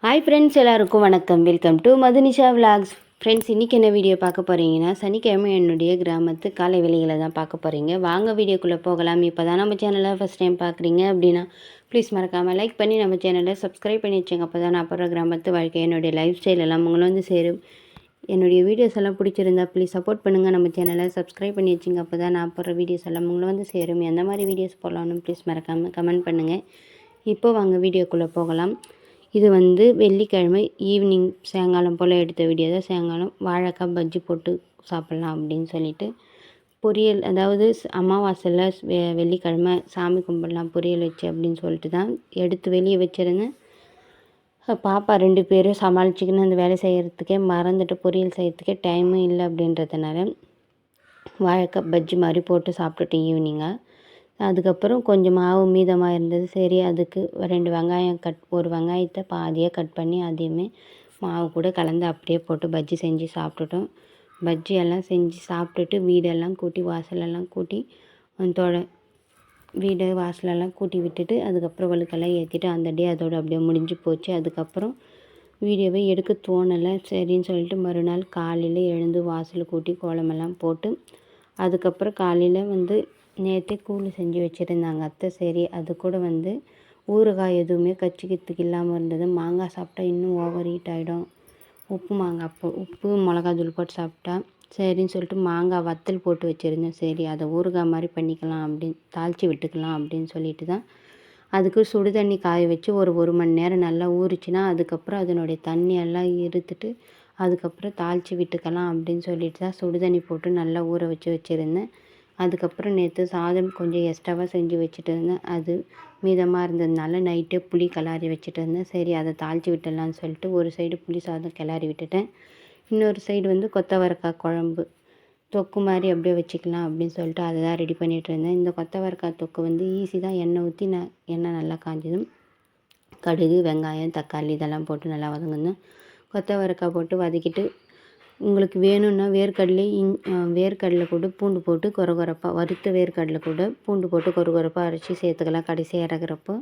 Hi friends, எல்லாருக்கும் வணக்கம். Welcome to Madhunisha vlogs. Friends, இன்றைக்கி என்ன வீடியோ பார்க்க போகிறீங்கன்னா, சனிக்கிழமை என்னுடைய கிராமத்து காலை வேலைகளை தான் பார்க்க போகிறீங்க. வாங்க வீடியோக்குள்ளே போகலாம். இப்போ தான் நம்ம சேனலை ஃபஸ்ட் டைம் பார்க்குறீங்க அப்படின்னா ப்ளீஸ் மறக்காமல் லைக் பண்ணி நம்ம சேனலை சப்ஸ்கிரைப் பண்ணி வச்சுங்க. அப்போ தான் நான் போகிற கிராமத்து வாழ்க்கை, என்னுடைய லைஃப் ஸ்டைல் எல்லாம் உங்களை வந்து சேரும். என்னுடைய வீடியோஸ் எல்லாம் பிடிச்சிருந்தா ப்ளீஸ் சப்போர்ட் பண்ணுங்கள். நம்ம சேனலை சப்ஸ்கிரைப் பண்ணி வச்சுங்க. அப்போ தான் நான் போகிற வீடியோஸ் எல்லாம் உங்களை வந்து சேரும். எந்த மாதிரி வீடியோஸ் போடலான்னு ப்ளீஸ் மறக்காமல் கமெண்ட் பண்ணுங்கள். இப்போ வாங்க வீடியோக்குள்ளே போகலாம். இது வந்து வெள்ளிக்கிழமை ஈவினிங் சாயங்காலம் போல் எடுத்த வீடியோ தான். சாயங்காலம் வாழைக்காய் பஜ்ஜி போட்டு சாப்பிட்லாம் அப்படின்னு சொல்லிட்டு பொரியல், அதாவது அமாவாசையில் வெள்ளிக்கிழமை சாமி கும்பிடலாம் பொரியல் வச்சு அப்படின்னு சொல்லிட்டு தான் எடுத்து வெளியே வச்சுருந்தேன். பாப்பா 2 பேரும் சமாளிச்சிக்கின்னு அந்த வேலை செய்கிறதுக்கே மறந்துட்டு பொரியல் செய்கிறதுக்கே டைமும் இல்லை அப்படின்றதுனால வாழைக்காய் பஜ்ஜி மாதிரி போட்டு சாப்பிட்டுட்டேன் ஈவினிங்காக. அதுக்கப்புறம் கொஞ்சம் மாவு மீதமாக இருந்தது. சரி, அதுக்கு 2 வெங்காயம் ஒரு வெங்காயத்தை பாதியாக கட் பண்ணி அதையுமே மாவு கூட கலந்து அப்படியே போட்டு பஜ்ஜி செஞ்சு சாப்பிட்டுட்டோம். பஜ்ஜி எல்லாம் செஞ்சு சாப்பிட்டுட்டு வீடெல்லாம் கூட்டி வாசலெல்லாம் கூட்டி வீடு வாசலெல்லாம் கூட்டி விட்டுட்டு அதுக்கப்புறம் வழுக்கெல்லாம் ஏற்றிட்டு அந்த டே அதோடு அப்படியே முடிஞ்சு போச்சு. அதுக்கப்புறம் வீடியோவை எடுக்க தோணலை. சரின்னு சொல்லிட்டு மறுநாள் காலையில் எழுந்து வாசல் கூட்டி கோலமெல்லாம் போட்டு அதுக்கப்புறம் காலையில் வந்து நேற்றே கூழ் செஞ்சு வச்சுருந்தாங்க அத்தை. சரி, அது கூட வந்து ஊறுகாய் எதுவுமே கச்சிக்கிறதுக்கு இல்லாமல் இருந்தது. மாங்காய் சாப்பிட்டா இன்னும் ஓவர் ஹீட் ஆகிடும். உப்பு மிளகாத்தூள் போட்டு சாப்பிட்டா சரின்னு சொல்லிட்டு மாங்காய் வத்தல் போட்டு வச்சுருந்தேன். சரி, அதை ஊறுகாய் மாதிரி பண்ணிக்கலாம் அப்படின்னு தாளித்து விட்டுக்கலாம் அப்படின்னு சொல்லிட்டு தான் அதுக்கு சுடு தண்ணி காய வச்சு ஒரு மணி நேரம் நல்லா ஊறிச்சுன்னா அதுக்கப்புறம் அதனுடைய தண்ணியெல்லாம் இருத்துட்டு அதுக்கப்புறம் தாளித்து விட்டுக்கலாம் அப்படின்னு சொல்லிட்டு தான் சுடு தண்ணி போட்டு நல்லா ஊற வச்சுருந்தேன். அதுக்கப்புறம் நேற்று சாதம் கொஞ்சம் எக்ஸ்ட்ராவாக செஞ்சு வச்சுட்டு இருந்தேன். அது மீதமாக இருந்ததுனால நைட்டே புளி கிளறி வச்சுட்டு இருந்தேன். சரி, அதை தாளித்து விட்டுடலான்னு சொல்லிட்டு ஒரு சைடு புளி சாதம் கிளறி விட்டுட்டேன். இன்னொரு சைடு வந்து கொத்தவரக்காய் குழம்பு தொக்கு மாதிரி அப்படியே வச்சுக்கலாம் அப்படின்னு சொல்லிட்டு அதை தான் ரெடி பண்ணிகிட்டு இருந்தேன். இந்த கொத்தவரக்காய் தொக்கு வந்து ஈஸி தான். எண்ணெய் ஊற்றி எண்ணெய் நல்லா காஞ்சதும் கடுகு, வெங்காயம், தக்காளி இதெல்லாம் போட்டு நல்லா வதங்கணும். கொத்தவரக்காய் போட்டு வதக்கிட்டு உங்களுக்கு வேணும்னா வேர்க்கடலை கூட பூண்டு போட்டு கொரகொரப்பாக வறுத்த வேர்க்கடலை கூட பூண்டு போட்டு கொரகொரப்பாக அரைச்சி சேர்த்துக்கலாம் கடைசி இறக்குறப்போ.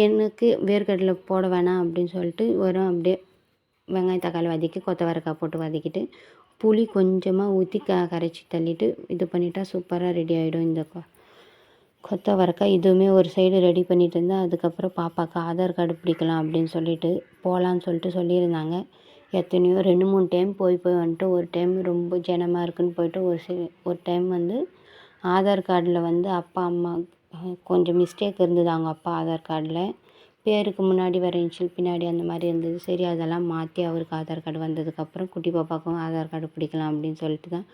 எனக்கு வேர்க்கடலை போட வேணாம் அப்படின்னு சொல்லிட்டு அப்படியே வெங்காயம் தக்காளி வதக்கி கொத்தவரக்காய் போட்டு வதக்கிட்டு புளி கொஞ்சமாக ஊற்றி கரைச்சி தள்ளிட்டு இது பண்ணிட்டா சூப்பராக ரெடி ஆகிடும் இந்த கொத்தவரக்காய். இதுவுமே ஒரு சைடு ரெடி பண்ணிகிட்டு இருந்தேன். அதுக்கப்புறம் பாப்பாவுக்கு ஆதார் கார்டு பிடிக்கலாம் அப்படின்னு சொல்லிட்டு போகலான்னு சொல்லிட்டு சொல்லியிருந்தாங்க. எத்தனையோ 2-3 டைம் போய் வந்துட்டு ஒரு டைம் ரொம்ப ஜனமாக இருக்குன்னு போயிட்டு ஒரு டைம் வந்து ஆதார் கார்டில் வந்து அப்பா அம்மா கொஞ்சம் மிஸ்டேக் இருந்தது. அவங்க அப்பா ஆதார் கார்டில் பேருக்கு முன்னாடி வர இன்ஷியல் பின்னாடி அந்த மாதிரி இருந்தது. சரி, அதெல்லாம் மாற்றி அவருக்கு ஆதார் கார்டு வந்ததுக்கப்புறம் குட்டி பாப்பாவுக்கும் ஆதார் கார்டு பிடிக்கலாம் அப்படின்னு சொல்லிட்டு தான்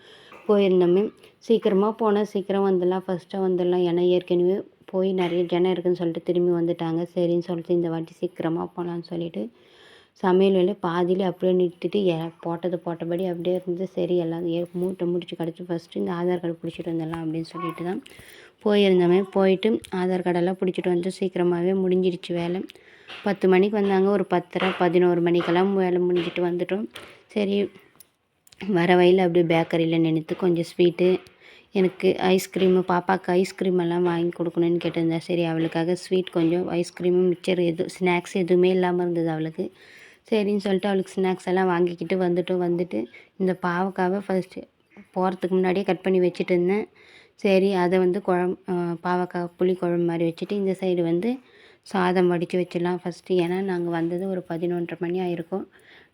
போயிருந்தோமே. சீக்கிரமாக போனால் சீக்கிரம் வந்துடலாம், ஃபஸ்ட்டாக வந்துடலாம். ஏன்னா ஏற்கனவே போய் நிறைய ஜனம் இருக்குதுன்னு சொல்லிட்டு திரும்பி வந்துட்டாங்க. சரின்னு சொல்லிட்டு இந்த வாட்டி சீக்கிரமாக போகலான்னு சொல்லிட்டு சமையல் வேலை பாதியிலே அப்படியே நிறுத்திட்டு போட்டபடி அப்படியே இருந்து சரி எல்லாம் மூட்டை முடிச்சு கிடச்சி ஃபஸ்ட்டு இந்த ஆதார் கார்டு பிடிச்சிட்டு வந்துடலாம் அப்படின்னு சொல்லிட்டு தான் போயிருந்தோமே. போயிட்டு ஆதார் கார்டெல்லாம் பிடிச்சிட்டு வந்து சீக்கிரமாகவே முடிஞ்சிடுச்சு வேலை. 10 மணிக்கு வந்தாங்க. ஒரு 10:30 11 மணிக்கெல்லாம் வேலை முடிஞ்சிட்டு வந்துட்டோம். சரி, வர வழியில் அப்படியே பேக்கரியில் நின்றுட்டு கொஞ்சம் ஸ்வீட்டு, எனக்கு ஐஸ்கிரீமு, பாப்பாவுக்கு ஐஸ்கிரீம் எல்லாம் வாங்கி கொடுக்கணுன்னு கேட்டிருந்தேன். சரி, அவளுக்காக ஸ்வீட் கொஞ்சம் ஐஸ்கிரீமு மிக்சர் ஸ்நாக்ஸ் எதுவுமே இல்லாமல் இருந்தது அவளுக்கு. சரின்னு சொல்லிட்டு அவளுக்கு ஸ்நாக்ஸ் எல்லாம் வாங்கிக்கிட்டு வந்துட்டு இந்த பாவக்காவை ஃபஸ்ட்டு போகிறதுக்கு முன்னாடியே கட் பண்ணி வச்சுட்டு இருந்தேன். சரி, அதை வந்து பாவக்காய் புளி குழம்பு மாதிரி வச்சுட்டு இந்த சைடு வந்து சாதம் வடித்து வச்சிடலாம் ஃபஸ்ட்டு. ஏன்னா நாங்கள் வந்தது ஒரு 11:30 மணி ஆகிருக்கும்.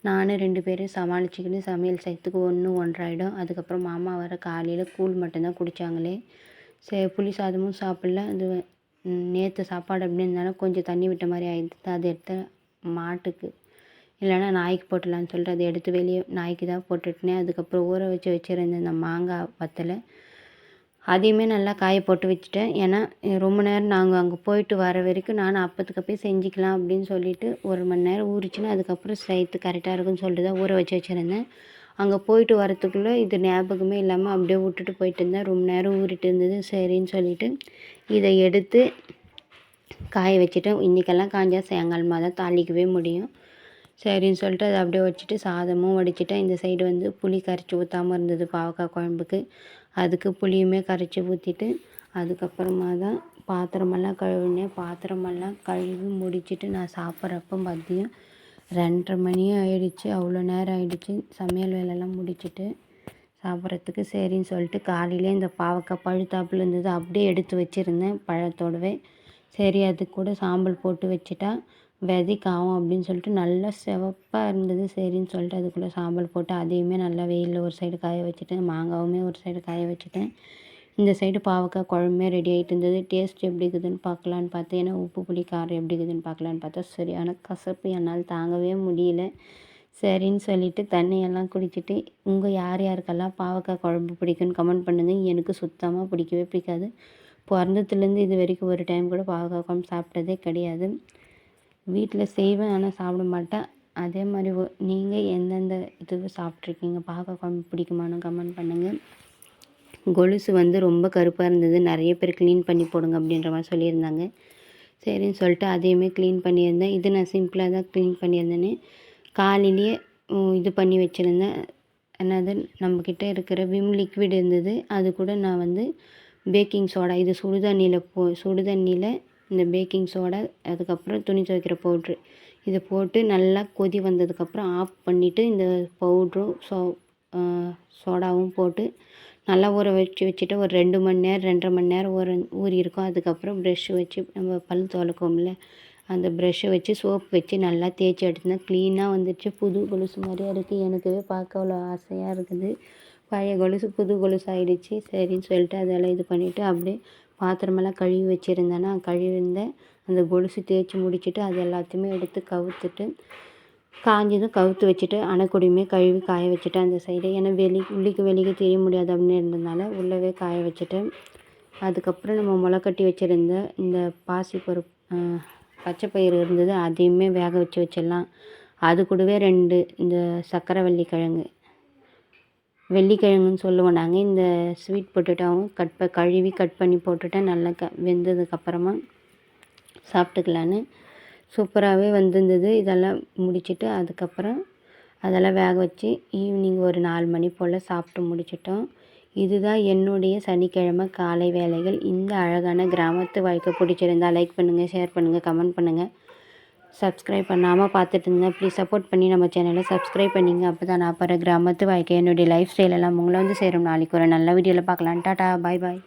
நானும் 2 பேரும் சமாளிச்சுக்கின்னு சமையல் செய்யறதுக்கு 1 ஆகிடும். அதுக்கப்புறம் மாமா வர காலையில் கூழ் மட்டும்தான் குடித்தாங்களே. சரி, புளி சாதமும் சாப்பிடல. அது நேற்று சாப்பாடு அப்படி இருந்தாலும் கொஞ்சம் தண்ணி விட்ட மாதிரி ஆகிடுது. அதை எடுத்து மாட்டுக்கு இல்லைன்னா நாய்க்கு போட்டுடலான்னு சொல்லிட்டு அதை எடுத்து வெளியே நாய்க்கு தான் போட்டுட்டேன். அதுக்கப்புறம் ஊற வச்சுருந்தேன் இந்த மாங்காய் வத்தலை அதையுமே நல்லா காய போட்டு வச்சுட்டேன். ஏன்னா ரொம்ப நேரம் நாங்கள் அங்கே போயிட்டு வர வரைக்கும் நான் அப்போதுக்கப்பே செஞ்சுக்கலாம் அப்படின்னு சொல்லிட்டு 1 மணி நேரம் ஊறிச்சுன்னா அதுக்கப்புறம் செய்யறது கரெக்டாக இருக்குன்னு சொல்லிட்டு தான் ஊற வச்சுருந்தேன். அங்கே போயிட்டு வரத்துக்குள்ளே இது ஞாபகமே இல்லாமல் அப்படியே விட்டுட்டு போயிட்டு இருந்தேன். ரொம்ப நேரம் ஊறிட்டு இருந்தது. சரின்னு சொல்லிட்டு இதை எடுத்து காய வச்சுட்டேன். இன்றைக்கெல்லாம் காஞ்சால் சாயங்காலமாக தான் தாளிக்கவே முடியும். சரின்னு சொல்லிட்டு அதை அப்படியே வச்சுட்டு சாதமும் வடிச்சிட்டேன். இந்த சைடு வந்து புளி கரைச்சி ஊற்றாமல் இருந்தது பாவக்காய் குழம்புக்கு. அதுக்கு புளியுமே கரைச்சி ஊற்றிட்டு அதுக்கப்புறமா தான் பாத்திரமெல்லாம் கழுவினேன். பாத்திரமெல்லாம் கழுவி முடிச்சுட்டு நான் சாப்பிட்றப்ப மதியம் 2:30 மணியும் ஆயிடுச்சு. அவ்வளோ நேரம் ஆயிடுச்சு. சமையல் வேலைலாம் முடிச்சுட்டு சாப்பிட்றதுக்கு சரின்னு சொல்லிட்டு காலையிலே இந்த பாவக்காய் பழுத்தாப்புல இருந்தது, அப்படியே எடுத்து வச்சுருந்தேன் பழத்தோடவே. சரி அது கூட சாம்பல் போட்டு வச்சுட்டா விதைக்காவும் அப்படின்னு சொல்லிட்டு நல்லா சிவப்பா இருந்தது. சரின்னு சொல்லிட்டு அதுக்குள்ளே சாம்பல் போட்டு அதையுமே நல்லா வெயிலில் ஒரு சைடு காய வச்சுட்டேன். மாங்காவுமே ஒரு சைடு காய வச்சுட்டேன். இந்த சைடு பாவக்காய் குழம்புமே ரெடி ஆகிட்டு இருந்தது. டேஸ்ட் எப்படி இருக்குதுன்னு பார்க்கலான்னு பார்த்தேன். ஏன்னா உப்பு புளி காரம் எப்படி இருக்குதுன்னு பார்க்கலான்னு பார்த்தா சரியான கசப்பு, என்னால் தாங்கவே முடியல. சரின்னு சொல்லிட்டு தண்ணியெல்லாம் குடிச்சிட்டு, உங்கள் யார் யாருக்கெல்லாம் பாவக்காய் குழம்பு பிடிக்குன்னு கமெண்ட் பண்ணுங்கள். எனக்கு சுத்தமாக பிடிக்கவே பிடிக்காது. பிறந்ததுலேருந்து இது வரைக்கும் ஒரு டைம் கூட பாவக்காய் குழம்பு சாப்பிட்டதே கிடையாது. வீட்டில் செய்வேன், ஆனால் சாப்பிட மாட்டேன். அதே மாதிரி நீங்கள் எந்தெந்த இது சாப்பிட்ருக்கீங்க, பாவக்காய் குழம்பு பிடிக்குமான்னு கமெண்ட் பண்ணுங்கள். கொலுசு வந்து ரொம்ப கருப்பாக இருந்தது. நிறைய பேர் க்ளீன் பண்ணி போடுங்க அப்படின்ற மாதிரி சொல்லியிருந்தாங்க. சரின்னு சொல்லிட்டு அதையுமே க்ளீன் பண்ணியிருந்தேன். இது நான் சிம்பிளாக தான் க்ளீன் பண்ணியிருந்தேன்னு காலையிலேயே இது பண்ணி வச்சுருந்தேன். என்னது, நம்மக்கிட்ட இருக்கிற விம் லிக்விட் இருந்தது. அது கூட நான் வந்து பேக்கிங் சோடா, இது சுடுதண்ணியில் இந்த பேக்கிங் சோடா, அதுக்கப்புறம் துணி துவைக்கிற பவுட்ரு, இதை போட்டு நல்லா கொதி வந்ததுக்கப்புறம் ஆஃப் பண்ணிவிட்டு இந்த பவுட்ரும் சோடாவும் போட்டு நல்லா ஊற வச்சுட்டு ஒரு 2 மணி நேரம் 2:30 மணி நேரம் ஊறி இருக்கும். அதுக்கப்புறம் ப்ரெஷ்ஷு வச்சு நம்ம பல் துலக்கோம்ல, அந்த ப்ரெஷ்ஷை வச்சு சோப்பு வச்சு நல்லா தேய்ச்சி எடுத்துனா க்ளீனாக வந்துடுச்சு. புது கொலுசு மாதிரியே இருக்குது. எனக்கவே பார்க்க அவ்வளோ ஆசையாக இருக்குது. பழைய கொலுசு புது கொலுசு ஆகிடுச்சு. சரின்னு சொல்லிட்டு அதெல்லாம் இது பண்ணிவிட்டு அப்படியே பாத்திரமெல்லாம் கழுவி வச்சுருந்தேன்னா கழுவிருந்தேன். அந்த கொலுசு தேய்ச்சி முடிச்சுட்டு அது எல்லாத்தையுமே எடுத்து கவுத்துட்டு காஞ்சதும் கவுத்து வச்சுட்டு அணைக்குடியுமே கழுவி காய வச்சுட்டேன் அந்த சைடு. ஏன்னா வெளியே தெரிய முடியாது அப்படின்னு இருந்ததுனால உள்ளவே காய வச்சுட்டேன். அதுக்கப்புறம் நம்ம முளைக்கட்டி வச்சுருந்த இந்த பச்சை பயிறு இருந்தது, அதையுமே வேக வச்சு வச்சிடலாம். அது கூடவே 2 இந்த சக்கரை வெள்ளிக்கிழங்குன்னு சொல்லுவோம் நாங்கள். இந்த ஸ்வீட் பொட்டேட்டோவும் கழுவி கட் பண்ணி போட்டுட்டேன். நல்லா வெந்ததுக்கப்புறமா சாப்பிட்டுக்கலான்னு சூப்பராகவே வந்திருந்தது. இதெல்லாம் முடிச்சுட்டு அதுக்கப்புறம் அதெல்லாம் வேக வச்சு ஈவினிங் ஒரு 4 மணி போல் சாப்பிட்டு முடிச்சிட்டோம். இதுதான் என்னுடைய சனிக்கிழமை காலை வேலைகள். இந்த அழகான கிராமத்து வாழ்க்கை பிடிச்சிருந்தால் லைக் பண்ணுங்கள், ஷேர் பண்ணுங்கள், கமெண்ட் பண்ணுங்கள். சப்ஸ்கிரைப் பண்ணாமல் பார்த்துட்டு இருந்தேன், ப்ளீஸ் சப்போர்ட் பண்ணி நம்ம சேனலை சப்ஸ்கிரைப் பண்ணிங்க. அப்போ தான் நான் கிராமத்து வாழ்க்கை என்னுடைய லைஃப் ஸ்டைலெல்லாம் உங்களை வந்து சேரும். நாளைக்கு ஒரு நல்ல வீடியோவில் பார்க்கலாம். டாட்டா, பாய் பாய்.